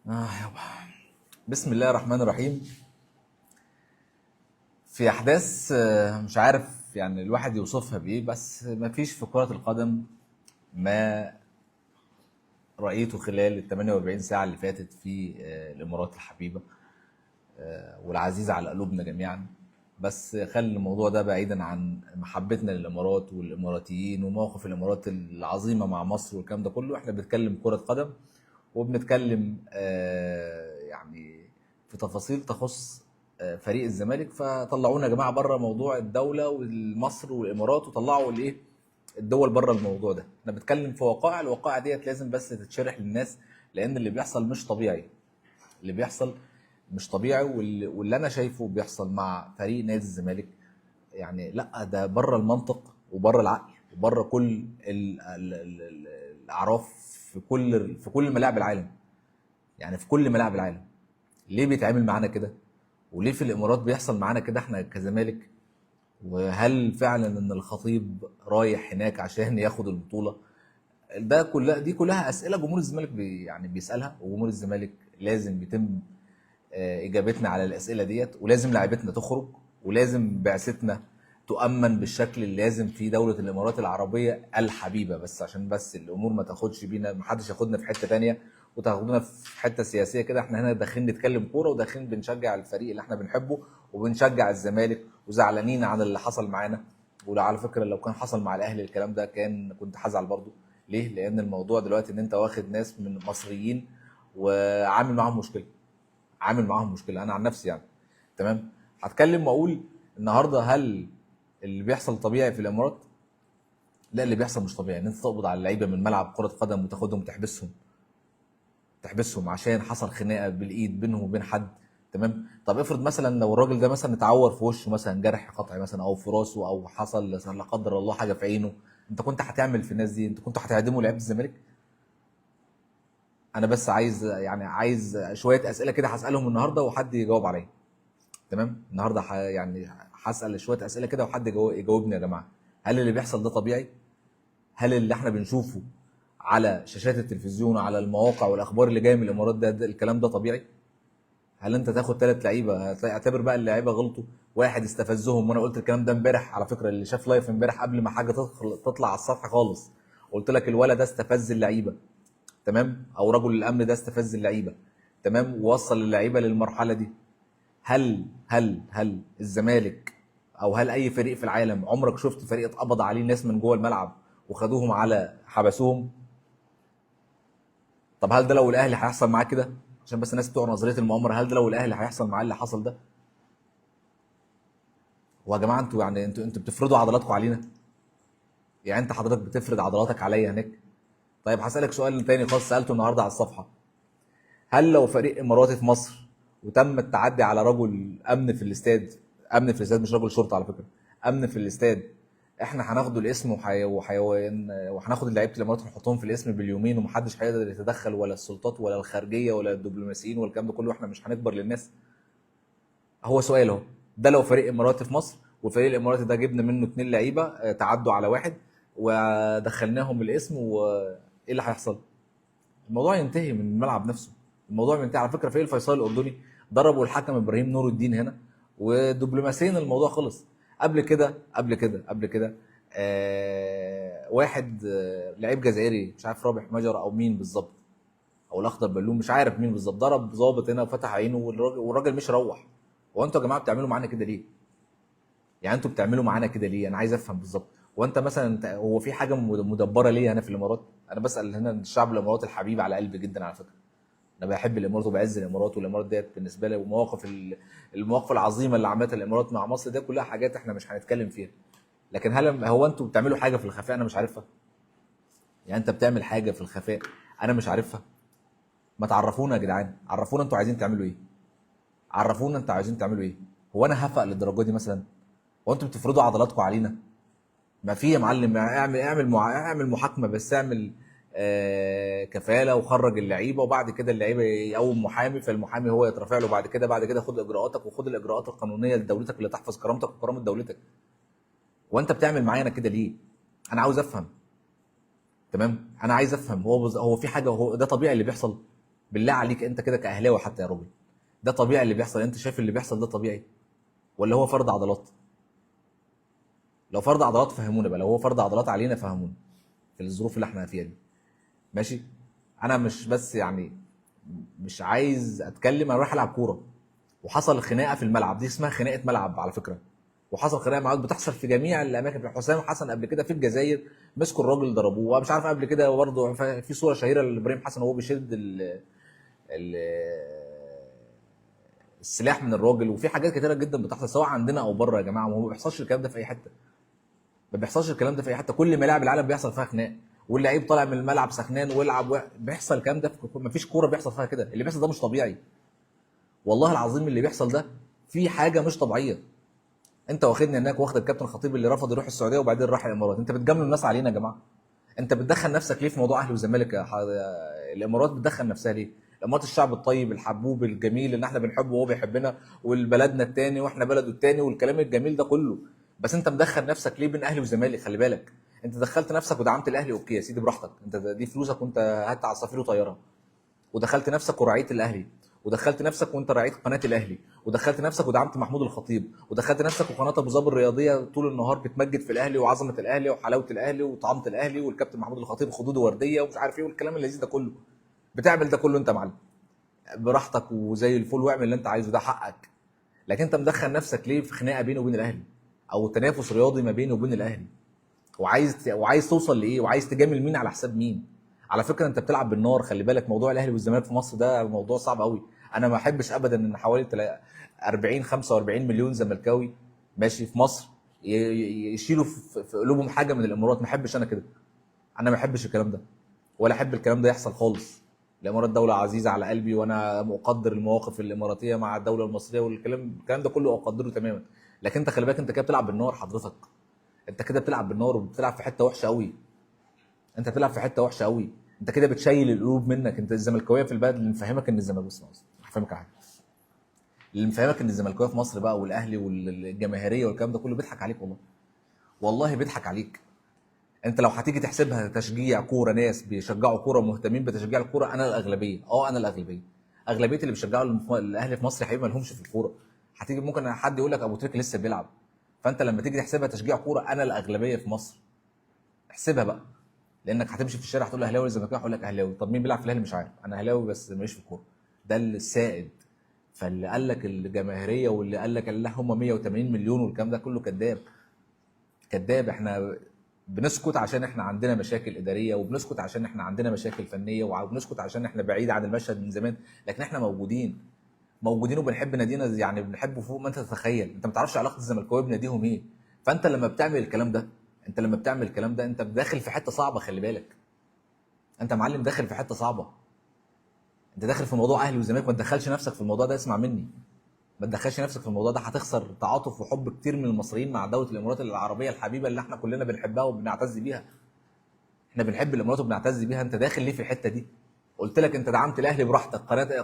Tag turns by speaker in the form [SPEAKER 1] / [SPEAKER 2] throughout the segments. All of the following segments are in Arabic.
[SPEAKER 1] يابا. بسم الله الرحمن الرحيم. في أحداث مش عارف يعني الواحد يوصفها بإيه، بس مفيش في كرة القدم ما رأيته خلال ال 48 ساعة اللي فاتت في الإمارات الحبيبة والعزيزة على قلوبنا جميعا. بس خلي الموضوع ده بعيدا عن محبتنا للإمارات والإماراتيين وموقف الإمارات العظيمة مع مصر والكلام ده كله. احنا بنتكلم كرة قدم وبنتكلم يعني في تفاصيل تخص فريق الزمالك. فطلعونا يا جماعه بره موضوع الدوله والمصر والامارات وطلعوا الايه الدول بره الموضوع ده. احنا بنتكلم في وقائع، الوقائع ديت لازم بس تتشرح للناس، لان اللي بيحصل مش طبيعي. اللي بيحصل مش طبيعي، واللي انا شايفه بيحصل مع فريق نادي الزمالك يعني لا، ده بره المنطق وبره العقل وبره كل الاعراف في كل ملاعب العالم. يعني في كل ملاعب العالم ليه بيتعامل معانا كده؟ وليه في الامارات بيحصل معانا كده احنا كزمالك؟ وهل فعلا ان الخطيب رايح هناك عشان ياخد البطوله؟ دي كلها اسئله جمهور الزمالك يعني بيسالها، وجمهور الزمالك لازم يتم اجابتنا على الاسئله ديت، ولازم لاعيبتنا تخرج، ولازم بعثتنا تؤمن بالشكل اللازم في دوله الامارات العربيه الحبيبه. بس عشان بس الامور ما تاخدش بينا، ما حدش ياخدنا في حته تانية وتاخدنا في حته سياسيه كده. احنا هنا داخلين نتكلم كوره، وداخلين بنشجع الفريق اللي احنا بنحبه، وبنشجع الزمالك، وزعلانين عن اللي حصل معانا. وعلى فكره لو كان حصل مع الاهلي الكلام ده كنت هزعل برضه. ليه؟ لان الموضوع دلوقتي ان انت واخد ناس من مصريين وعامل معاهم مشكله. انا عن نفسي يعني. تمام. هتكلم واقول النهارده هل اللي بيحصل طبيعي في الامارات؟ لا، اللي بيحصل مش طبيعي. ان انت تقبض على اللعيبه من ملعب كره قدم وتاخدهم تحبسهم عشان حصل خناقه بالايد بينهم وبين حد. تمام. طب افرض مثلا لو الراجل ده مثلا اتعور في وشه، مثلا جرح قطعي مثلا، او في راسه، او حصل لا قدر الله حاجه في عينه، انت كنت هتعمل في الناس دي؟ انت كنت هتعدموا لعيبه الزمالك؟ انا بس عايز شويه اسئله كده هسالهم النهارده وحد يجاوب عليا. تمام. النهارده يعني هسال شويه اسئله كده وحد يجاوبني يا جماعه. هل اللي بيحصل ده طبيعي؟ هل اللي احنا بنشوفه على شاشات التلفزيون وعلى المواقع والاخبار اللي جايه من الامارات ده الكلام ده طبيعي؟ هل انت تاخد 3 لعيبه اعتبر بقى اللعيبه غلطوا، واحد استفزهم؟ وانا قلت الكلام ده امبارح على فكره، اللي شاف لايف امبارح قبل ما حاجه تطلع على السطح خالص، قلت لك الولد ده استفز اللعيبه. تمام. او رجل الامن ده استفز اللعيبه. تمام. ووصل اللعيبه للمرحله دي. هل الزمالك او هل اي فريق في العالم عمرك شفت فريق اتقبض عليه ناس من جوه الملعب وخدوهم على حبسوهم؟ طب هل ده لو الاهلي هيحصل معاه كده؟ عشان بس الناس بتوع نظريه المؤامره، هل ده لو الاهلي هيحصل معاه اللي حصل ده؟ ويا جماعه انتوا يعني انتوا بتفرضوا عضلاتكم علينا. يعني انت حضرتك بتفرض عضلاتك عليا هناك. طيب هسالك سؤال تاني خالص سالته النهارده على الصفحه. هل لو فريق اماراتي في مصر وتم التعدي على رجل امن في الاستاد، امن في الاستاد مش رجل شرطه على فكره، امن في الاستاد، احنا هناخده الاسم وهناخد لعيبه الامارات ونحطهم في الاسم باليومين ومحدش هيقدر يتدخل، ولا السلطات ولا الخارجيه ولا الدبلوماسيين ولا الكلام ده كله، احنا مش هنكبر للناس؟ هو سؤال اهو. ده لو فريق اماراتي في مصر، والفريق الاماراتي ده جبنا منه 2 لعيبه تعدوا على واحد ودخلناهم الاسم، وايه اللي هيحصل؟ الموضوع ينتهي من الملعب نفسه. الموضوع ينتهي. على فكره فريق الفيصل الاردني ضربوا الحكم ابراهيم نور الدين هنا، ودبلوماسيا الموضوع خلص. قبل كده واحد لعيب جزائري مش عارف رابح مجر او مين بالظبط، او الاخضر بلوم مش عارف مين بالظبط، ضرب ظابط هنا وفتح عينه، والراجل مش روح. هو انتوا يا جماعه بتعملوا معانا كده ليه؟ يعني انتوا بتعملوا معانا كده ليه؟ انا عايز افهم بالظبط. وانت مثلا هو في حاجه مدبره ليه هنا في الامارات؟ انا بسال هنا الشعب الاماراتي الحبيب على قلبي جدا على فكره. انا بحب الامارات وبعز الامارات، والامارات ديت بالنسبه لي ومواقف المواقف العظيمه اللي عملتها الامارات مع مصر دي كلها حاجات احنا مش هنتكلم فيها. لكن هل هو انتوا بتعملوا حاجه في الخفاء انا مش عارفها؟ يعني انت بتعمل حاجه في الخفاء انا مش عارفها؟ ما تعرفونا يا جدعان، عرفونا انتوا عايزين تعملوا ايه. عرفونا انتوا عايزين تعملوا ايه. هو انا هفق للدرجه دي مثلا؟ هو انتوا بتفرضوا عضلاتكم علينا؟ ما في يا معلم، اعمل محاكمه، بس اعمل كفاله وخرج اللعيبه، وبعد كده اللعيبه يقوم محامي، فالمحامي هو يترفع له بعد كده خد اجراءاتك، وخد الاجراءات القانونيه لدولتك اللي تحفظ كرامتك وكرامه دولتك. وانت بتعمل معايا انا كده ليه؟ انا عاوز افهم. تمام. انا عايز افهم. هو في حاجه، هو ده طبيعي اللي بيحصل؟ بالله عليك انت كده كاهلاوي حتى يا راجل، ده طبيعي اللي بيحصل؟ انت شايف اللي بيحصل ده طبيعي ولا هو فرض عضلات؟ لو فرض عضلات فهمونا بقى، لو هو فرض عضلات علينا فهمونا في الظروف اللي احنا فيها دي. ماشي. انا مش بس يعني مش عايز اتكلم، انا رايح العب كوره وحصل خناقه في الملعب، دي اسمها خناقه ملعب على فكره، وحصل خناقه معاك بتحصل في جميع الاماكن. حسام حسن قبل كده في الجزائر مسكوا الراجل ضربوه، ومش عارف قبل كده برضه في صوره شهيره لابراهيم حسن وهو بيشد ال السلاح من الراجل، وفي حاجات كتيره جدا بتحصل سواء عندنا او بره يا جماعه، ما بيحصلش الكلام ده في اي حته، ما بيحصلش الكلام ده في اي حته. كل ملاعب العالم بيحصل فيها خناق، واللعيب طالع من الملعب سخنان ويلعب بيحصل الكلام ده ما فيش كوره بيحصل فيها كده. اللي بيحصل ده مش طبيعي، والله العظيم اللي بيحصل ده في حاجه مش طبيعيه. انت واخدني هناك، واخد الكابتن خطيب اللي رفض يروح السعوديه وبعدين راح الامارات، انت بتجاملوا الناس علينا يا جماعه. انت بتدخل نفسك ليه في موضوع اهلي وزمالك الامارات بتدخل نفسها ليه؟ الامارات الشعب الطيب الحبوب الجميل اللي احنا بنحبه وهو بيحبنا، والبلدنا التاني واحنا بلده التاني والكلام الجميل ده كله، بس انت مدخل نفسك ليه بين اهلي وزمالك؟ خلي بالك، انت دخلت نفسك ودعمت الاهلي، اوكي يا سيدي براحتك، انت دي فلوسك وانت هات عصافير وطيرها، ودخلت نفسك ورعيت الاهلي، ودخلت نفسك وانت رعيت قناه الاهلي، ودخلت نفسك ودعمت محمود الخطيب، ودخلت نفسك وقناه ابو ظبي الرياضيه طول النهار بتمجد في الاهلي وعظمه الاهلي وحلاوه الاهلي وطعامه الاهلي والكابتن محمود الخطيب خدود ورديه ومش عارف ايه والكلام اللذيذ ده كله. بتعمل ده كله انت يا معلم براحتك وزي الفل، واعمل اللي انت عايزه، ده حقك. لكن انت مدخل نفسك ليه في خناقه بينه وبين الاهلي او تنافس رياضي ما بينه وبين الاهلي؟ وعايز توصل لايه؟ وعايز تجامل مين على حساب مين؟ على فكره انت بتلعب بالنار، خلي بالك. موضوع الاهلي والزمالك في مصر ده موضوع صعب قوي. انا ما احبش ابدا ان حوالي 40 45 مليون زملكاوي ماشي في مصر يشيلوا في قلوبهم حاجه من الامارات. ما احبش انا كده، انا ما احبش الكلام ده، ولا احب الكلام ده يحصل خالص. الامارات دوله عزيزه على قلبي، وانا مقدر المواقف الاماراتيه مع الدوله المصريه والكلام ده كله اقدره تماما. لكن انت خلي بالك، انت كده بتلعب بالنار حضرتك، انت كده بتلعب بالنار وبتلعب في حته وحشه قوي. انت بتلعب في حته وحشه قوي، انت كده بتشيل القلوب منك. انت الزملكاويه في البلد اللي مفهمك ان الزمالك، بص هفهمك حاجه، اللي مفهمك ان الزملكاويه في مصر بقى والاهلي والجماهيريه والكلام ده كله بيضحك عليك والله، والله بيضحك عليك. انت لو هتيجي تحسبها تشجيع كوره، ناس بيشجعوا كوره مهتمين بتشجيع الكوره، انا الاغلبيه، انا الاغلبيه. اغلبيه اللي بيشجعوا الاهلي في مصر حقيقي ما لهمش في الكوره. هتيجي ممكن حد يقول لك ابو تريكه لسه بيلعب، فانت لما تيجي تحسبها تشجيع كوره انا الاغلبيه في مصر. احسبها بقى، لانك هتمشي في الشارع هتقول اهلاوي ولا زملكاوي، هقول لك اهلاوي. طب مين بيلعب في الاهلي؟ مش عارف، انا اهلاوي بس ماليش في الكوره، ده السائد. فاللي قال لك الجماهيريه واللي قال لك لا هم 180 مليون والكلام ده كله كذاب، كذاب. احنا بنسكت عشان احنا عندنا مشاكل اداريه، وبنسكت عشان احنا عندنا مشاكل فنيه، وبنسكت عشان احنا بعيد عن المشهد من زمان، لكن احنا موجودين، موجودين وبنحب نادينا، يعني بنحبه فوق ما انت تتخيل. انت ما تعرفش علاقه الزملكاويه بناديهم ايه. فانت لما بتعمل الكلام ده، انت داخل في حته صعبه، خلي بالك. انت معلم داخل في حته صعبه، انت داخل في موضوع اهلي وزمالك، ما تدخلش نفسك في الموضوع ده، اسمع مني، ما تدخلش نفسك في الموضوع ده، هتخسر تعاطف وحب كتير من المصريين مع دوله الامارات العربيه الحبيبه اللي احنا كلنا بنحبها وبنعتز بيها. احنا بنحب الامارات وبنعتز بيها. انت داخل ليه في الحته دي؟ قلت لك انت دعمت الاهلي براحتك،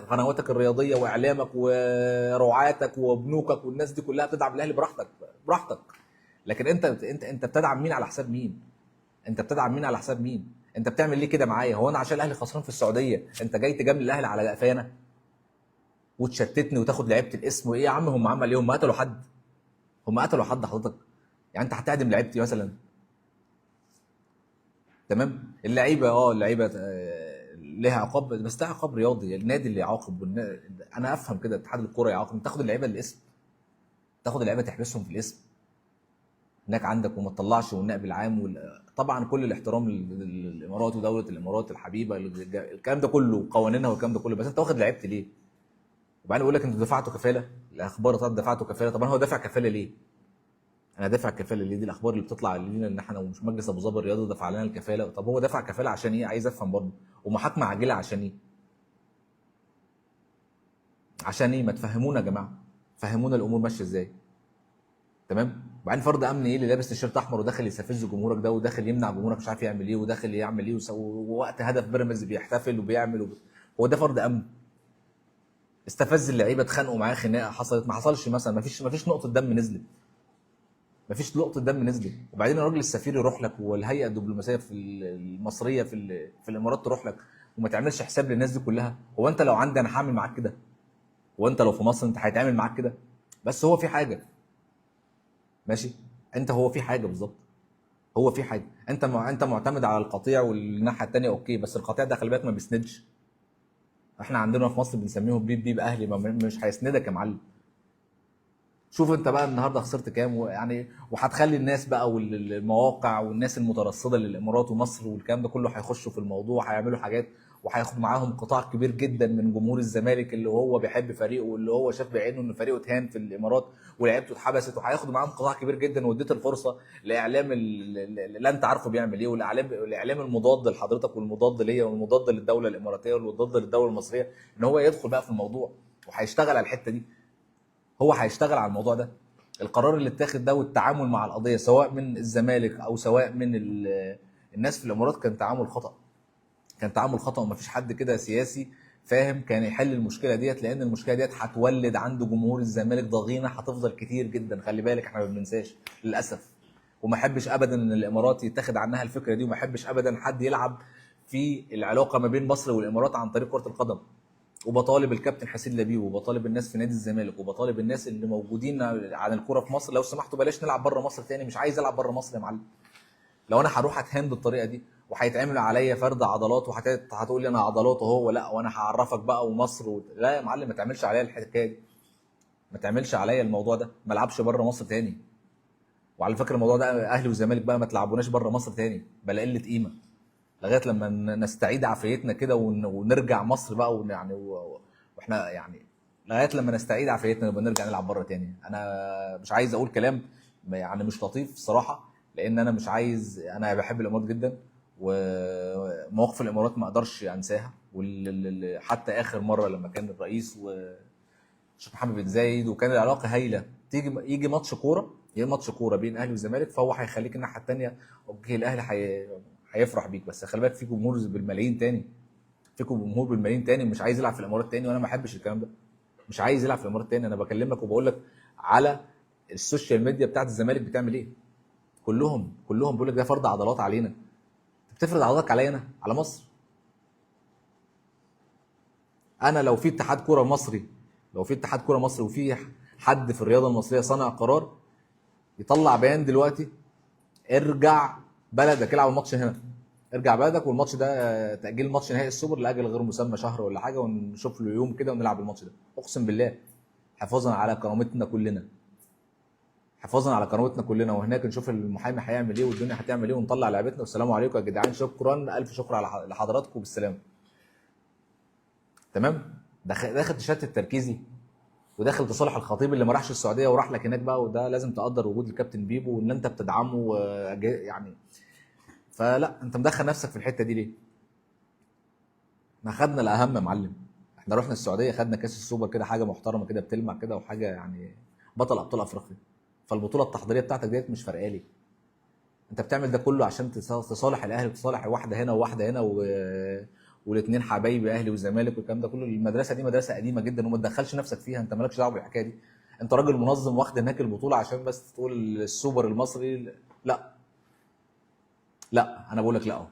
[SPEAKER 1] قنواتك الرياضيه واعلامك ورعاتك وبنوكك والناس دي كلها بتدعم الاهلي براحتك، براحتك. لكن انت بتدعم مين على حساب مين؟ انت بتدعم مين على حساب مين؟ انت بتعمل ليه كده معايا؟ هو انا عشان الاهلي خسران في السعوديه انت جاي تجامل الاهلي على قفايا انا وتشتتني وتاخد لعيبه الاسم؟ وايه يا عم، هم عمل ايه؟ هم قتلوا حد؟ هم قتلوا حد حضرتك؟ يعني انت هتعدم لعيبتي مثلا؟ تمام. اللعيبه ليها عقاب، بس ده عقاب رياضي، النادي اللي يعاقب انا افهم كده، اتحاد الكوره يعاقب، تاخد اللعيبه الاسم، تاخد اللعيبه تحبسهم في الاسم هناك عندك وما تطلعش، والنائب العام طبعا كل الاحترام للامارات ودوله الامارات الحبيبه، الكلام ده كله قوانينها والكلام ده كله، بس انت واخد لعيبتي ليه؟ وبعدين يقول لك انتوا دفعتوا كفاله، الاخبار طلعت دفعتوا كفاله. طب انا هو دافع كفاله ليه؟ انا دافع كفاله ليه؟ دي الاخبار اللي بتطلع لينا ان احنا ومش مجلس ابو ظبي الرياضي دفع لنا الكفاله. طب هو دفع كفاله عشان ايه؟ عايز افهم برضه. ومحاكمه عاجله عشان ايه؟ عشان ايه؟ ما تفهمونا يا جماعه، فهمونا الامور ماشيه ازاي. تمام. وبعدين فرد امن ايه اللي لابس تيشيرت احمر وداخل يستفز جمهورك ده، وداخل يمنع جمهورك مش عارف يعمل ايه، وداخل يعمل ايه، ووقت هدف بيراميدز بيحتفل وبيعمل هو ده فرد امن؟ استفز اللعيبه، اتخانقوا معاه خناقه حصلت؟ ما حصلش مثلا، ما فيش نقطه دم نزلت، ما فيش نقطه دم نزلت. وبعدين الراجل السفير يروح لك، والهيئه الدبلوماسيه المصريه في الامارات تروح لك، وما تعملش حساب للناس دي كلها. هو انت لو عندي انا هعمل معاك كده؟ هو انت لو في مصر انت هيتعامل معاك كده؟ بس هو في حاجه، ماشي، انت هو في حاجه بالظبط، هو في حاجه، انت معتمد على القطيع والناحيه الثانيه اوكي، بس القطيع ده خلي بالك ما بيسندش. احنا عندنا في مصر بنسميهم بيب اهلي، مش هيسندك يا معلم. شوف انت بقى النهارده خسرت كام، ويعني وهتخلي الناس بقى والمواقع والناس المترصده للامارات ومصر والكلام ده كله هيخشوا في الموضوع، هيعملوا حاجات، وهياخد معاهم قطاع كبير جدا من جمهور الزمالك اللي هو بيحب فريقه، واللي هو شاف بعينه ان فريقه اتهان في الامارات ولعيبته اتحبست، وهياخدوا معاهم قطاع كبير جدا. واديت الفرصه لاعلام اللي انت عارفه بيعمل ايه، والاعلام المضاد لحضرتك والمضاد ليا والمضاد للدوله الاماراتيه والمضاد للدوله المصريه، ان هو يدخل بقى في الموضوع وهيشتغل على الحته دي. هو هيشتغل على الموضوع ده. القرار اللي اتاخد ده والتعامل مع القضيه سواء من الزمالك او سواء من الناس في الامارات كان تعامل خطا، كان تعامل خطا، ومفيش حد كده سياسي فاهم كان يحل المشكله ديت، لان المشكله ديت هتولد عند جمهور الزمالك ضغينه هتفضل كتير جدا. خلي بالك احنا ما بننساش للاسف، وما احبش ابدا ان الامارات يتاخد عنها الفكره دي، وما احبش ابدا حد يلعب في العلاقه ما بين مصر والامارات عن طريق كره القدم. وبطالب الكابتن حسين لبيب، وبطالب الناس في نادي الزمالك، وبطالب الناس اللي موجودين عن الكوره في مصر، لو سمحتوا بلاش نلعب بره مصر تاني. مش عايز العب بره مصر يا معلم. لو انا هروح اتهان بالطريقه دي وهيتعمل عليا فرد عضلات وهتقول لي انا عضلات اهو، لا وانا هعرفك بقى ومصر لا يا معلم، ما تعملش عليا الحكايه دي، ما تعملش عليا الموضوع ده، ما العبش بره مصر تاني. وعلى فكره الموضوع ده اهلي وزمالك بقى ما تلعبوناش بره مصر تاني بلا قله قيمه، لغايه لما نستعيد عافيتنا كده ونرجع مصر بقى، ويعني واحنا يعني لغايه لما نستعيد عافيتنا نبقى نرجع نلعب بره تاني. انا مش عايز اقول كلام يعني مش لطيف الصراحه، لان انا مش عايز، انا بحب الامارات جدا، ومواقف الامارات ما اقدرش انساها، حتى اخر مره لما كان الرئيس والشيخ محمد بن زايد وكان العلاقه هايله، يجي ماتش كوره، ماتش كوره بين اهلي وزمالك، فهو هيخليك الناحيه الثانيه اوكي الاهلي هيفرح بيك، بس خلي بالك في جمهور بالملايين تاني، في جمهور بالملايين تاني مش عايز يلعب في الامارات تاني، وانا ما بحبش الكلام ده، مش عايز يلعب في الامارات تاني. انا بكلمك وبقول لك على السوشيال ميديا بتاعت الزمالك بتعمل ايه، كلهم بيقول لك ده فرض عضلات علينا. بتفرض عضلاتك عليا انا، على مصر؟ انا لو في اتحاد كوره مصري، لو في اتحاد كوره مصري وفي حد في الرياضه المصريه صانع قرار، يطلع بيان دلوقتي ارجع بلدك العب الماتش هنا، ارجع بلدك، والماتش ده تاجيل ماتش نهائي السوبر لاجل غير مسمى شهر ولا حاجه، ونشوف له يوم كده ونلعب الماتش ده. اقسم بالله حفاظا على كرامتنا كلنا، حفاظا على كرامتنا كلنا، وهناك نشوف المحامي هيعمل ايه والدنيا هتعمل ايه، ونطلع لعبتنا والسلام عليكم يا جدعان، شكرا الف شكر على لحضراتكم بالسلامه. تمام. داخل تشتت تركيزي، وداخل تصالح الخطيب اللي ما راحش السعوديه وراح لك هناك بقى، وده لازم تقدر وجود الكابتن بيبو وان انت بتدعمه يعني. فلا انت مدخل نفسك في الحته دي ليه؟ احنا خدنا الاهم يا معلم، احنا رحنا السعوديه خدنا كاس السوبر كده، حاجه محترمه كده بتلمع كده، وحاجه يعني بطل ابطال افريقيا. فالبطوله التحضيريه بتاعتك ديت مش فارقه لي. انت بتعمل ده كله عشان تصالح الاهلي وتصالح واحده هنا وواحده هنا والاثنين حبايبي اهلي وزمالك والكلام ده كله. المدرسه دي مدرسه قديمه جدا، وما تدخلش نفسك فيها، انت مالكش دعوه بالحكايه دي. انت راجل منظم واخد هناك البطوله عشان بس تقول السوبر المصري. لا لا انا بقول لك لا اهو،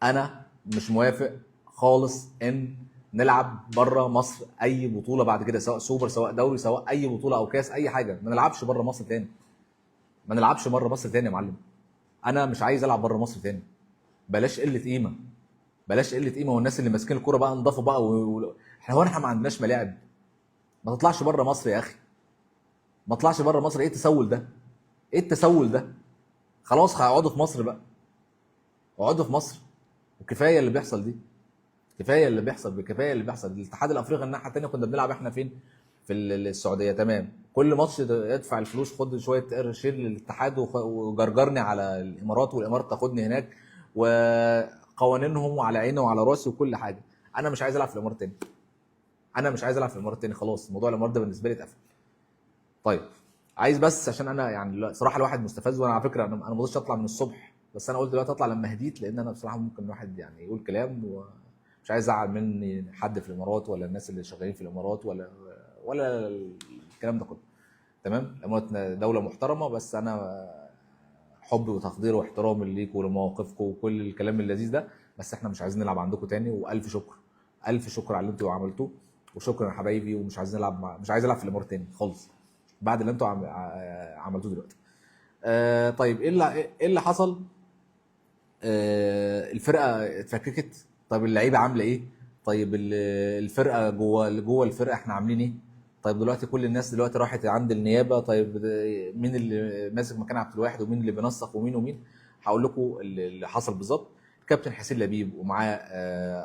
[SPEAKER 1] انا مش موافق خالص ان نلعب بره مصر اي بطوله بعد كده، سواء سوبر سواء دوري سواء اي بطوله او كاس اي حاجه، ما نلعبش بره مصر تاني، ما نلعبش بره مصر تاني يا معلم. انا مش عايز العب بره مصر تاني. بلاش قله قيمه، بلاش قله قيمه، والناس اللي ماسكين الكوره بقى انضفوا بقى احنا ما عندناش ملاعب؟ ما تطلعش بره مصر يا اخي، ما تطلعش بره مصر. ايه التسول ده؟ ايه التسول ده؟ خلاص هيقعدوا في مصر بقى، اقعدوا في مصر، وكفايه اللي بيحصل دي، كفايه اللي بيحصل، كفايه اللي بيحصل. الاتحاد الافريقي الناحيه الثانيه كنا بنلعب احنا فين؟ في السعوديه. تمام، كل ماتش ادفع الفلوس، خد شويه قرشين للاتحاد وجرجرني على الامارات، والامارات تاخدني هناك، وقوانينهم وعلى عيني وعلى راسي وكل حاجه. انا مش عايز العب في الامارات تاني، انا مش عايز العب في الامارات تاني، خلاص موضوع الامارات ده بالنسبه لي اتقفل. طيب، عايز بس عشان انا يعني صراحه الواحد مستفز، وانا على فكره انا ما رضيتش اطلع من الصبح، بس انا قلت دلوقتي اطلع لما هديت، لان انا بصراحه ممكن الواحد يعني يقول كلام، ومش عايز ازعل مني حد في الامارات ولا الناس اللي شغالين في الامارات ولا الكلام ده كله. تمام، الامارات دوله محترمه، بس انا حب وتقدير واحترام ليكم ولمواقفكم وكل الكلام اللذيذ ده بس احنا مش عايزين نلعب عندكم تاني، والف شكر، الف شكر على اللي انتوا عملتوه، وشكرا يا حبايبي، ومش عايزين نلعب مش عايز العب في الامارات تاني خالص بعد اللي انتوا عملتوه دلوقتي. طيب ايه اللي حصل؟ الفرقه اتفككت. طيب اللعيبه عامله ايه؟ طيب الفرقه جوه الفرقه احنا عاملين ايه؟ طيب دلوقتي كل الناس دلوقتي راحت عند النيابه. طيب مين اللي ماسك مكان عبد الواحد، ومين اللي بينسق، ومين؟ هقول لكم اللي حصل بالظبط. كابتن حسين لبيب ومعاه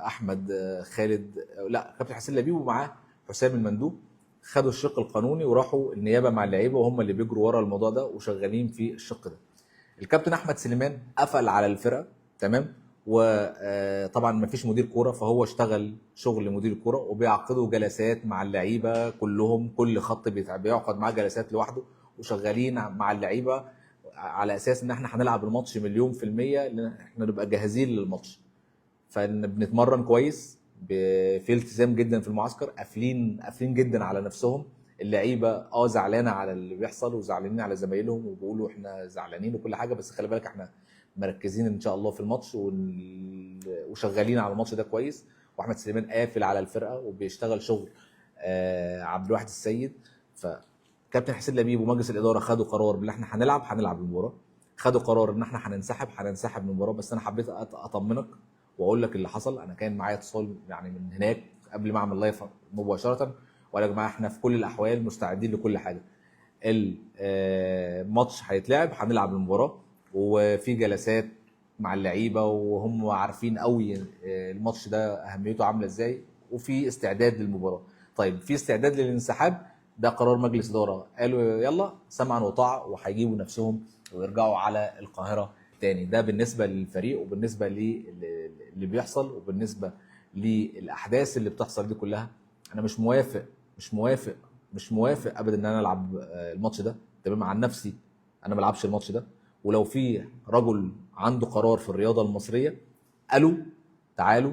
[SPEAKER 1] احمد خالد، لا كابتن حسين لبيب ومعاه حسام المندوب، خدوا الشق القانوني وراحوا النيابه مع اللعيبه، وهم اللي بيجروا ورا الموضوع ده وشغالين في الشق ده. الكابتن احمد سليمان قفل على الفرقه، تمام، وطبعا ما فيش مدير كوره، فهو اشتغل شغل مدير الكوره، وبيعقدوا جلسات مع اللعيبه كلهم، كل خط بيعقد معاه جلسات لوحده، وشغالين مع اللعيبه على اساس ان احنا هنلعب الماتش 100%، لان احنا نبقى جاهزين للماتش. فبنتمرن كويس، في التزام جدا في المعسكر، قافلين جدا على نفسهم. اللعيبه زعلانه على اللي بيحصل، وزعلانين على زمايلهم، وبيقولوا احنا زعلانين وكل حاجه، بس خلي بالك احنا مركزين ان شاء الله في الماتش، وشغالين على الماتش ده كويس. واحمد سليمان قافل على الفرقه وبيشتغل شغل عبد الواحد السيد. فكابتن حسين لبيب ومجلس الاداره خدوا قرار ان احنا هنلعب المباراه، خدوا قرار ان احنا هننسحب من المباراه. بس انا حبيت اطمنك واقول لك اللي حصل. انا كان معايا اتصال يعني من هناك قبل ما اعمل لايف مباشره، وقال يا جماعه احنا في كل الاحوال مستعدين لكل حاجه. الماتش هيتلعب، هنلعب المباراه، وفي جلسات مع اللعيبه وهم عارفين قوي الماتش ده اهميته عامله ازاي، وفي استعداد للمباراه. طيب في استعداد للانسحاب، ده قرار مجلس اداره، قالوا يلا سمعا وطاعه، وهيجيبوا نفسهم ويرجعوا على القاهره تاني. ده بالنسبه للفريق، وبالنسبه اللي بيحصل، وبالنسبه للاحداث اللي بتحصل دي كلها. انا مش موافق ابدا ان انا العب الماتش ده، تمام، عن نفسي انا ما العبش الماتش ده. ولو في رجل عنده قرار في الرياضه المصريه، قالوا تعالوا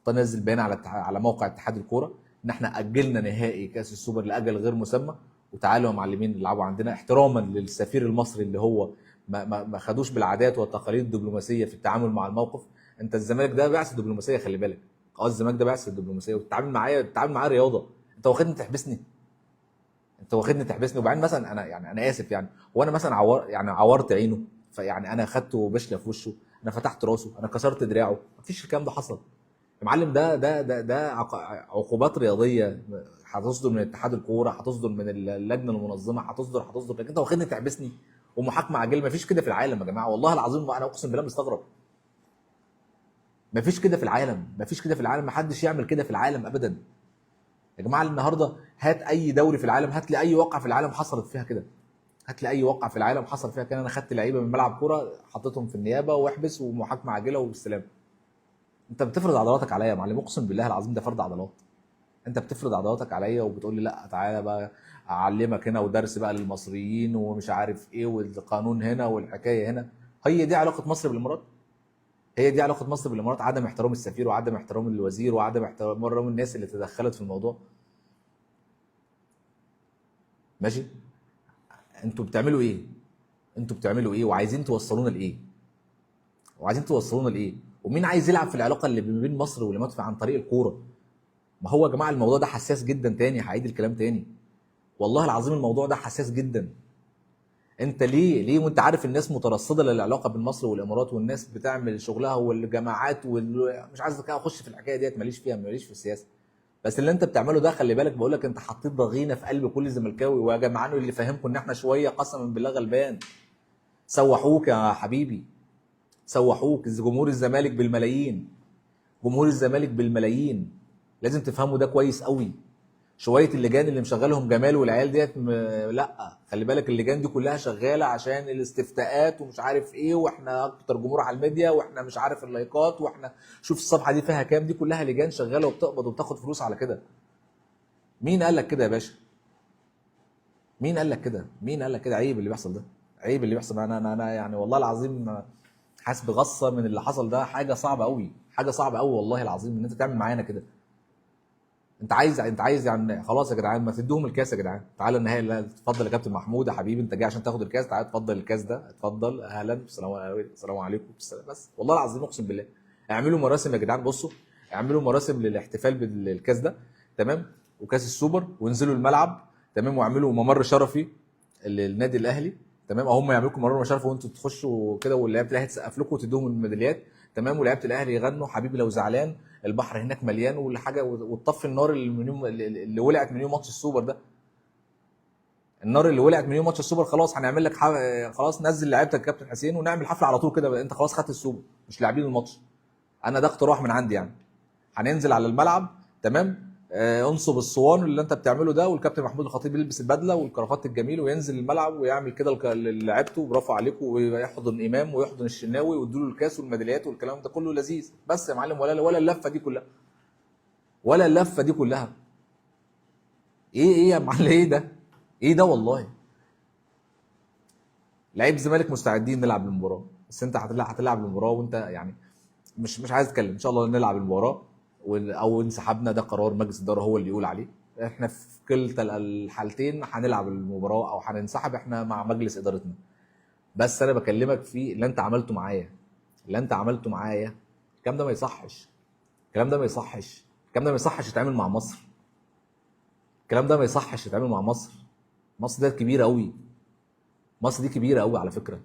[SPEAKER 1] تنزل بيان على موقع اتحاد الكوره ان احنا اجلنا نهائي كاس السوبر لاجل غير مسمى، وتعالوا يا معلمين العبوا عندنا، احتراما للسفير المصري اللي هو ما خدوش بالعادات والتقاليد الدبلوماسيه في التعامل مع الموقف. انت الزمالك ده بعثه دبلوماسيه، خلي بالك، الزمالك ده بعثه دبلوماسيه، وتتعامل معايا رياضه. انت واخدني تحبسني، وبعدين مثلا انا اسف يعني، وانا مثلا عورت عينه، فيعني انا خدته بشله في وشه، انا فتحت راسه، انا كسرت دراعه، مفيش الكلام ده حصل يا معلم. ده عقوبات رياضيه هتصدر من اتحاد الكوره، هتصدر من اللجنه المنظمه، هتصدر، لكن انت واخدني تحبسني ومحاكمه عاجله. مفيش كده في العالم يا جماعه، والله العظيم انا اقسم بالله مستغرب. مفيش كده في العالم، محدش يعمل كده في العالم ابدا يا جماعه. النهارده هات اي دوري في العالم، هات لي اي واقعه في العالم حصلت فيها كده، انا خدت لعيبه من ملعب كوره حطيتهم في النيابه واحبس ومحاكمه عاجله وبالسلام. انت بتفرض عضلاتك عليا يا معلم، اقسم بالله العظيم ده فرض عضلات. انت بتفرض عضلاتك عليا وبتقول لي لا تعالى بقى اعلمك هنا، ودرس بقى للمصريين ومش عارف ايه، والقانون هنا والحكايه هنا. هي دي علاقه مصر بالامارات؟ عدم احترام السفير، وعدم احترام الوزير، وعدم احترام الناس اللي تدخلت في الموضوع. ماشي، انتوا بتعملوا ايه؟ وعايزين توصلونا لايه؟ ومين عايز يلعب في العلاقه اللي بين مصر والامارات عن طريق الكوره؟ ما هو يا جماعه الموضوع ده حساس جدا، تاني هعيد الكلام تاني، والله العظيم الموضوع ده حساس جدا. انت ليه وانت عارف الناس مترصده للعلاقه بين مصر والامارات، والناس بتعمل شغلها، والجماعات مش عايز اخش في الحكايه ديت، ماليش في السياسه. بس اللي انت بتعمله ده، خلي بالك، بقول لك انت حطيت ضغينه في قلب كل زملكاوي. ويا جماعه اللي فاهمكم ان احنا شويه قسما بالله غلبان، سوحوك يا حبيبي، سوحوك. جمهور الزمالك بالملايين، لازم تفهموا ده كويس قوي. شويه اللجان اللي مشغلهم جمال والعيال ديت لا، خلي بالك اللجان دي كلها شغاله عشان الاستفتاءات ومش عارف ايه، واحنا اكتر جمهور على الميديا، واحنا مش عارف اللايكات، واحنا شوف الصفحه دي فيها كام. دي كلها لجان شغاله وبتقبض وبتاخد فلوس على كده. مين قال لك كده يا باشا؟ مين قال لك كده؟ عيب اللي بيحصل ده، عيب اللي بيحصل. انا يعني والله العظيم حاسس بغصه من اللي حصل ده. حاجه صعبه قوي، والله العظيم ان انت تعمل معانا كده. انت عايز يعني خلاص يا جدعان، ما تدوهم الكاس يا جدعان. تعالى النهائي، اتفضل يا كابتن محمود يا حبيبي، انت جاي عشان تاخد الكاس، تعالى اتفضل الكاس ده، اتفضل، اهلا، السلام عليكم، السلام. بس والله العظيم اقسم بالله اعملوا مراسم يا جدعان، بصوا اعملوا مراسم للاحتفال بالكاس ده، تمام، وكاس السوبر، وانزلوا الملعب، تمام، واعملوا ممر شرفي للنادي الاهلي، تمام، او هم يعملوا لكم ممر شرفي وانتوا تخشوا كده، واللعيبه الاهلي تسقف لكم وتدوهم الميداليات، تمام، ولعيبه الاهلي يغنوا حبيبي لو زعلان، البحر هناك مليان والحاجه، وتطفي النار اللي من يوم اللي ولعت من يوم ماتش السوبر ده. النار اللي ولعت من يوم ماتش السوبر خلاص هنعمل لك خلاص نزل لعيبتك الكابتن حسين ونعمل حفله على طول كده، انت خلاص خدت السوبر مش لاعبين الماتش. انا ده اقتراح من عندي يعني. هننزل على الملعب، تمام، انصب الصوان اللي انت بتعمله ده، والكابتن محمود الخطيب يلبس البدله والكرافات الجميل وينزل الملعب ويعمل كده لعيبته برافو عليكم، ويحضن امام ويحضن الشناوي ويدوا له الكاس والميداليات والكلام ده كله لذيذ، بس يا معلم ولا اللفه دي كلها، ولا اللفه دي كلها. ايه يا معلم، ايه ده، ايه ده والله. لعيب الزمالك مستعدين نلعب المباراه، بس انت هتلعب المباراه وانت يعني مش عايز اتكلم، ان شاء الله نلعب المباراه او انسحبنا ده قرار مجلس الاداره هو اللي يقول عليه. احنا في كلتا الحالتين هنلعب المباراه او هننسحب، احنا مع مجلس ادارتنا. بس انا بكلمك في اللي انت عملته معايا، اللي انت عملته معايا، الكلام ده ما يصحش، الكلام ده ما يصحش، الكلام ده ما يصحش يتعامل مع مصر، الكلام ده ما يصحش يتعامل مع مصر. مصر ده كبيره قوي، مصر دي كبيره قوي على فكره.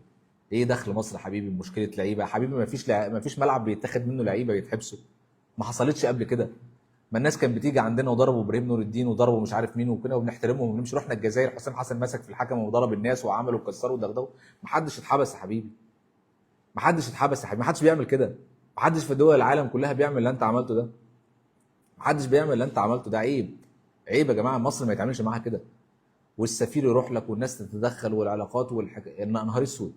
[SPEAKER 1] ايه دخل مصر حبيبي بمشكله لعيبه يا حبيبي؟ ما فيش ملعب بيتاخد منه لعيبه يتحبسوا، ما حصلتش قبل كده. ما الناس كانت بتيجي عندنا وضربوا ابراهيم نور الدين وضربوا مش عارف مين وكده وبنحترمهم وبنمشي. رحنا الجزائر حسام حسن مسك في الحكم وضرب الناس وعملوا وكسروا ودغدغوا، ما حدش اتحبس يا حبيبي، ما حدش اتحبس يا حبيبي، ما حدش بيعمل كده، ما حدش في دول العالم كلها بيعمل اللي انت عملته ده، ما حدش بيعمل اللي انت عملته ده. عيب، عيب يا جماعه، مصر ما يتعاملش معاها كده. والسفير يروح لك والناس تتدخل والعلاقات نهار اسود،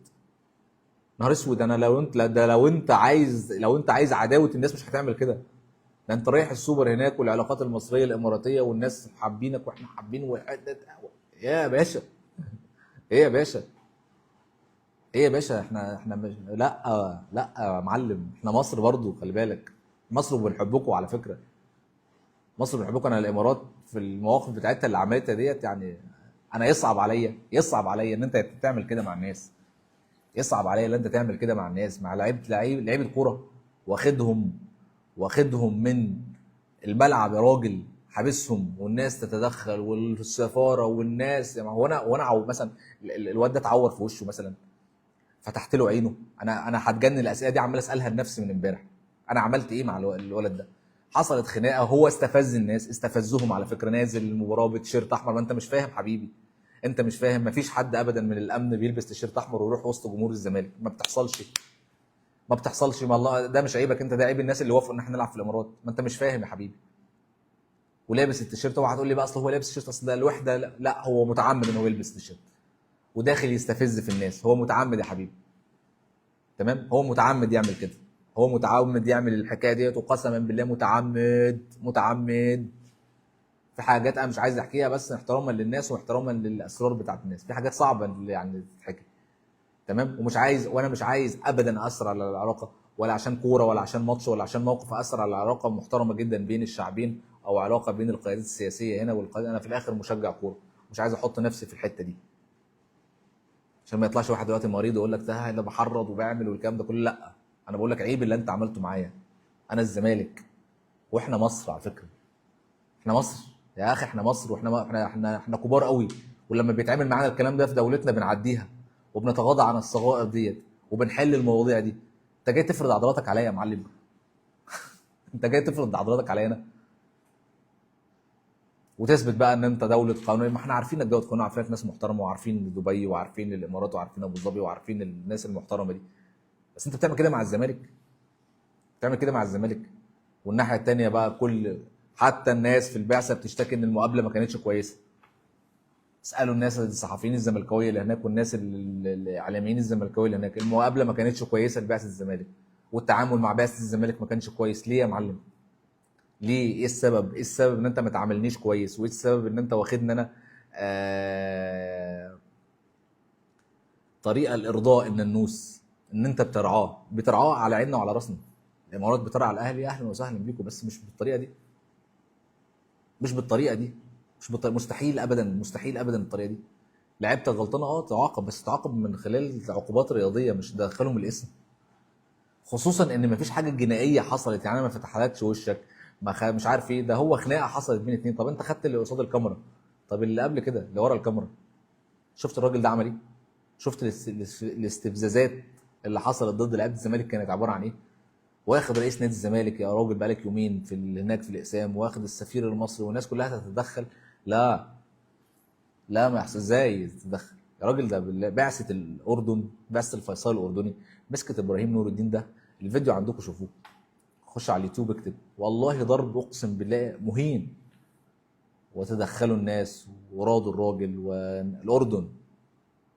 [SPEAKER 1] نهار اسود. انا لو انت ده لو انت عايز عداوه الناس مش هتعمل كده. ده انت رايح السوبر هناك والعلاقات المصريه الاماراتيه والناس حابينك واحنا حابين يا باشا، ايه يا باشا، ايه يا باشا، احنا مش لا يا معلم، احنا مصر برضو خلي بالك، مصر وبنحبكم على فكره، مصر بنحبكم. انا الامارات في المواقف بتاعتها اللي عملتها ديت يعني، انا يصعب عليا ان انت تعمل كده مع الناس، يصعب عليا ان انت تعمل كده مع الناس، مع لعيبه كوره، واخدهم من الملعب يا راجل، حابسهم والناس تتدخل والسفاره والناس. يعني هو انا مثلا الواد ده اتعور في وشه مثلا، فتحت له عينه، انا هتجنن الاسئله دي عمال اسالها لنفسي من امبارح. انا عملت ايه مع الولد ده؟ حصلت خناقه، هو استفز الناس، استفزهم على فكره، نازل المباراه بتيشيرت احمر. ما انت مش فاهم حبيبي، انت مش فاهم، مفيش حد ابدا من الامن بيلبس تيشيرت احمر ويروح وسط جمهور الزمالك، ما بتحصلش، ما بتحصلش. ما الله ده مش عيبك انت، ده عيب الناس اللي وافقوا ان احنا نلعب في الامارات. ما انت مش فاهم يا حبيبي، ولابس التيشيرت. اوعى تقول لي بقى اصل هو لابس التيشيرت اصل ده الوحده، لا هو متعمد ان هو يلبس تيشيرت وداخل يستفز في الناس، هو متعمد يا حبيبي، تمام، هو متعمد يعمل كده، هو متعمد يعمل الحكايه ديت، وقسما بالله متعمد متعمد. في حاجات انا مش عايز احكيها بس احتراما للناس واحتراما للاسرار بتاعت الناس، في حاجات صعبه اللي يعني تتحكي، تمام، وانا مش عايز ابدا اثر على العلاقه، ولا عشان كوره ولا عشان ماتش ولا عشان موقف، اثر على العلاقه محترمه جدا بين الشعبين او علاقه بين القيادات السياسيه هنا والقيادات. انا في الاخر مشجع كوره، مش عايز احط نفسي في الحته دي عشان ما يطلعش واحد دلوقتي مريض ويقول لك ده انا بحرض وبعمل والكلام ده كله. لا، انا بقول لك عيب اللي انت عملته معايا. انا الزمالك واحنا مصر على فكره، احنا مصر يا اخي، احنا مصر، واحنا احنا كبار قوي، ولما بيتعمل معانا الكلام ده في دولتنا بنعديها وبنتغاضى عن الصغائر ديت وبنحل المواضيع دي. انت جاي تفرض عضلاتك عليا يا معلم؟ انت جاي تفرض عضلاتك عليا انا وتثبت بقى ان انت دوله قانون؟ ما احنا عارفين انك دوله قانون، عارفينك ناس محترمه، وعارفين دبي وعارفين الامارات وعارفين ابو ظبي وعارفين الناس المحترمه دي، بس انت بتعمل كده مع الزمالك، بتعمل كده مع الزمالك. والناحيه الثانيه بقى حتى الناس في البعثه بتشتكي ان المقابله ما كانتش كويسه. اسالوا الناس الصحفيين الزملكاويه اللي هناك والناس الاعلاميين الزملكاويه اللي هناك، المقابله ما كانتش كويسه لبعثه الزمالك، والتعامل مع بعثه الزمالك ما كانش كويس. ليه يا معلم؟ ليه؟ ايه السبب؟ ايه السبب ان انت ما تعاملنيش كويس؟ وايه السبب ان انت واخدني انا طريقه الارضاء ان النوس ان انت بترعاه على عيننا وعلى راسنا. الامارات بترعى الاهلي، اهلا وسهلا بيكم، بس مش بالطريقه دي، مش بالطريقه دي، مستحيل ابدا، مستحيل ابدا الطريقه دي. لعيبتك غلطانه تعاقب، بس تعاقب من خلال عقوبات رياضيه، مش دخلهم الاسم. خصوصا ان مفيش حاجه جنائيه حصلت، يعني انا ما فتحلكش وشك، مش عارف ايه، ده هو خناقه حصلت بين اتنين. طب انت خدت اللي قصاد الكاميرا، طب اللي قبل كده اللي ورا الكاميرا، شفت الراجل ده عمل ايه؟ شفت الاستفزازات اللي حصلت ضد لعيبه الزمالك كانت عباره عن ايه؟ واخد رئيس نادي الزمالك يا راجل بقالك يومين في هناك في الاقسام، واخد السفير المصري والناس كلها تتدخل. لا لا، ما يحصل، ازاي تتدخل يا راجل؟ ده بعثه الاردن، بعثه الفيصل الاردني مسكت ابراهيم نور الدين ده. الفيديو عندكم شوفوه، خش على اليوتيوب اكتب، والله ضرب اقسم بالله مهين. وتدخلوا الناس وراضوا الراجل. والاردن،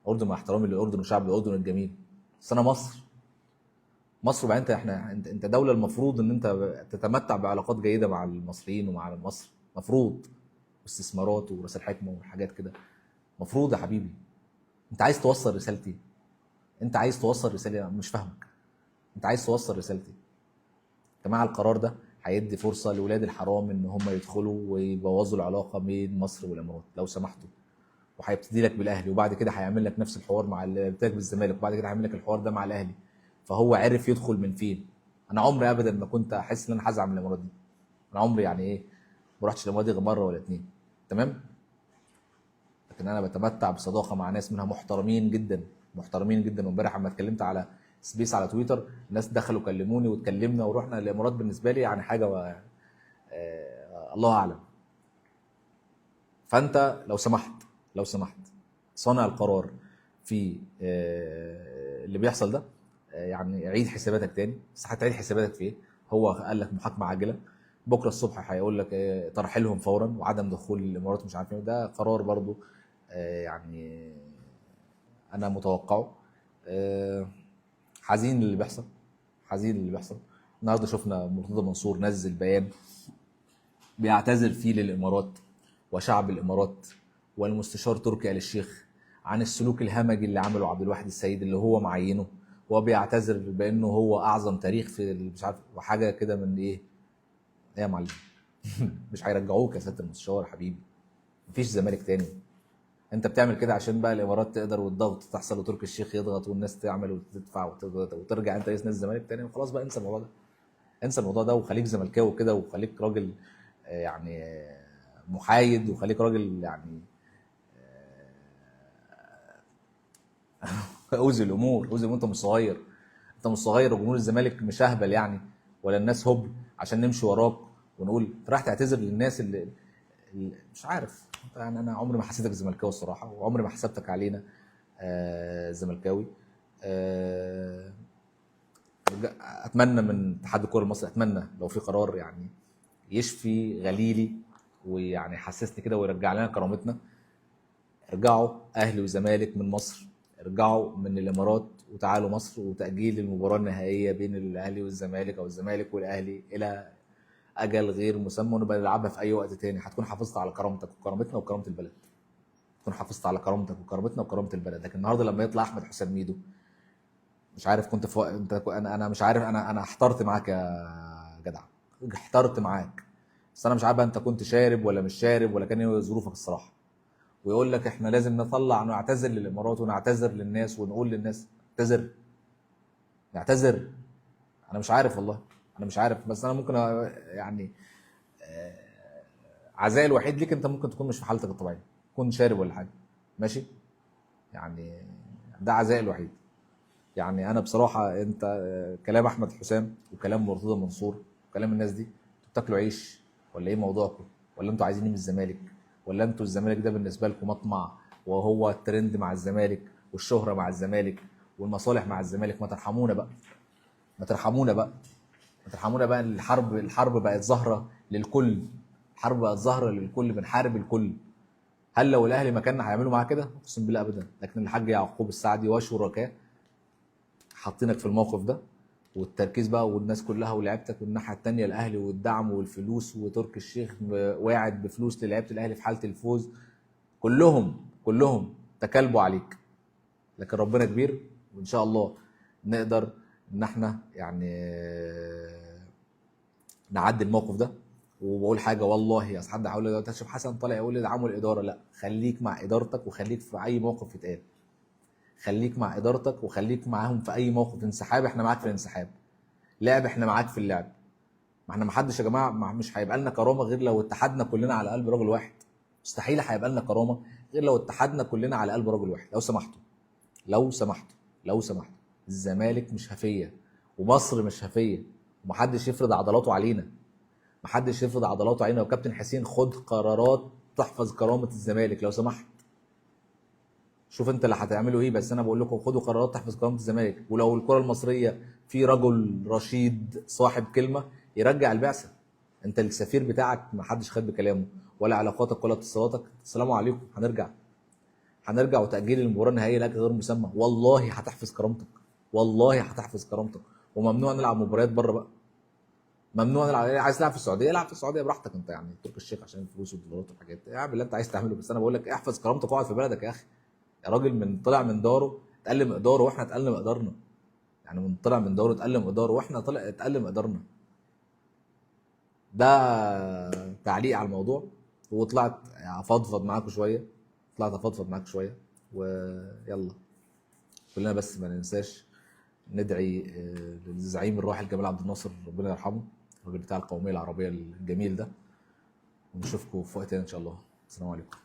[SPEAKER 1] الاردن مع احترامي للاردن وشعب الاردن الجميل، بس انا مصر، مصر. وبعدين انت دوله المفروض ان انت تتمتع بعلاقات جيده مع المصريين ومع مصر، مفروض، واستثمارات وراس الحكمه وحاجات كده، مفروض يا حبيبي. انت عايز توصل رسالتي؟ انت عايز توصل رسالة؟ انا مش فاهمك. انت عايز توصل رسالتي؟ يا جماعه القرار ده هيدي فرصه لاولاد الحرام ان هم يدخلوا ويبوظوا العلاقه بين مصر والامارات لو سمحتوا. وهيبتدي لك بالاهلي، وبعد كده هيعمل لك نفس الحوار مع ابتدى بالزمالك، وبعد كده هيعمل لك الحوار ده مع الاهلي. فهو عرف يدخل من فين. انا عمري ابدا ما كنت احس ان انا هزعل من الامارات دي. انا عمري يعني ايه، ما رحتش الامارات دي غير مره ولا اتنين، تمام. لكن انا بتمتع بصداقه مع ناس منها محترمين جدا، محترمين جدا. وامبارح لما اتكلمت على سبيس على تويتر، الناس دخلوا كلموني واتكلمنا ورحنا الامارات. بالنسبه لي يعني حاجه الله اعلم. فانت لو سمحت، لو سمحت، صانع القرار في اللي بيحصل ده، يعني عيد حساباتك تاني. بس هتعيد حساباتك في ايه؟ هو قال لك محاكمه عاجله، بكره الصبح هيقول لك ترحيلهم فورا وعدم دخول الامارات، مش عارف ايه. ده قرار برضو يعني انا متوقعه. حزين اللي بيحصل، حزين اللي بيحصل. النهارده شفنا مرتضى منصور نزل بيان بيعتذر فيه للامارات وشعب الامارات والمستشار تركي آل الشيخ عن السلوك الهمجي اللي عمله عبد الواحد السيد اللي هو معينه. وبيعتذر بانه هو اعظم تاريخ في مش عارف وحاجه كده من ايه. ايه يا معلم؟ مش هيرجعوك يا سياده المستشار حبيبي، مفيش زمالك تاني. انت بتعمل كده عشان بقى الامارات تقدر والضغط تحصل وتركي الشيخ يضغط والناس تعمل وتدفع وترجع انت رئيس نادي الزمالك تاني. وخلاص بقى انسى الموضوع ده، انسى الموضوع ده، وخليك زملكاوي كده، وخليك راجل يعني محايد، وخليك راجل يعني اوزي الامور، اوزي الامور. انت مش صغير، انت مش صغير، وجمهور الزمالك مش اهبل يعني، ولا الناس هب عشان نمشي وراك ونقول راح تعتذر للناس اللي مش عارف. يعني انا عمري ما حسيتك زملكاوي الصراحه، وعمري ما حسبتك علينا زملكاوي. آه اتمنى من اتحاد الكره المصري، اتمنى لو في قرار يعني يشفي غليلي ويعني يحسسني كده ويرجع لنا كرامتنا. ارجعوا اهلي وزمالك من مصر، ارجعوا من الامارات وتعالوا مصر، وتاجيل المباراه النهائيه بين الاهلي والزمالك او الزمالك والاهلي الى اجل غير مسمى، ونبقى نلعبها في اي وقت تاني. هتكون حافظت على كرامتك وكرامتنا وكرامه البلد، تكون حافظت على كرامتك وكرامتنا وكرامه البلد. لكن النهارده لما يطلع احمد حسام ميدو، مش عارف كنت في انت، انا مش عارف، انا احترت معاك يا جدع، احترت معاك. بس انا مش عارف انت كنت شارب ولا مش شارب ولا كان ايه ظروفك الصراحه. ويقول لك احنا لازم نطلع نعتذر للامارات ونعتذر للناس ونقول للناس اعتذر، نعتذر. انا مش عارف والله، انا مش عارف. بس انا ممكن يعني عزائي الوحيد ليك انت ممكن تكون مش في حالتك الطبيعيه، تكون شارب ولا حاجه، ماشي يعني. ده عزائي الوحيد. يعني انا بصراحه انت كلام احمد حسام وكلام مرتضى منصور وكلام الناس دي، انتوا بتاكلوا عيش ولا ايه موضوعكم؟ ولا انتوا عايزين ايه من الزمالك؟ ولا انتوا الزمالك ده بالنسبه لكم مطمع، وهو الترند مع الزمالك والشهره مع الزمالك والمصالح مع الزمالك؟ ما ترحمونا بقى، ما ترحمونا بقى، ما ترحمونا بقى. الحرب بقت ظاهره للكل، الحرب بقت ظاهره للكل، بنحارب الكل. هل لو الاهلي مكاننا هيعملوا معاه كده؟ اقسم بالله ابدا. لكن الحاج يعقوب السعدي وشركاه حاطينك في الموقف ده، والتركيز بقى والناس كلها ولعبتك، والناحيه الثانيه الاهلي والدعم والفلوس، وتركي الشيخ واعد بفلوس للعيبه الاهلي في حاله الفوز. كلهم تكلبوا عليك. لكن ربنا كبير، وان شاء الله نقدر ان احنا يعني نعدي الموقف ده. وبقول حاجه والله يا حد هيقول لي تشوف حسن طالع يقول لي ادعموا الاداره، لا، خليك مع ادارتك وخليك في اي موقف يتقال. خليك مع ادارتك وخليك معاهم في اي موقف. انسحاب، احنا معاك في الانسحاب. لعب، احنا معاك في اللعب. ما احنا ما حدش يا جماعه، مش هيبقى لنا كرامه غير لو اتحدنا كلنا على قلب رجل واحد. مستحيل هيبقى لنا كرامه غير لو اتحدنا كلنا على قلب رجل واحد. لو سمحتوا، لو سمحتوا، لو سمحتوا، الزمالك مش هفيه، ومصر مش هفيه، ومحدش يفرض عضلاته علينا. محدش يفرض عضلاته علينا. وكابتن حسين خد قرارات تحفظ كرامه الزمالك لو سمحت. شوف انت اللي هتعمله ايه، بس انا بقول لكم خدوا قرارات تحفظ كرامه الزمالك. ولو الكره المصريه في رجل رشيد صاحب كلمه يرجع البعثه. انت السفير بتاعك ما حدش خد بكلامه، ولا علاقاتك ولا اتصالاتك. السلام عليكم، هنرجع وتاجيل المباراه النهائيه لاجل غير مسمى. والله هتحفظ كرامتك، والله هتحفظ كرامتك. وممنوع نلعب مباريات بره بقى. ممنوع نلعب. عايز تلعب في السعوديه العب في السعوديه براحتك انت، يعني تركي الشيخ عشان الفلوس والدولارات والحاجات دي، اعمل اللي انت عايز تعمله. بس انا بقول لك احفظ كرامتك واقعد في بلدك يا اخي. يا راجل من طلع من داره اتقل مقداره واحنا اتقل مقدارنا. يعني من طلع من داره اتقل مقداره واحنا طلع اتقل مقدارنا. ده تعليق على الموضوع. وطلعت افضفض معاكم شويه، ويلا كلنا بس ما ننساش ندعي للزعيم الراحل جمال عبد الناصر، ربنا يرحمه، الراجل بتاع القوميه العربيه الجميل ده. ونشوفكم في وقت تاني ان شاء الله. السلام عليكم.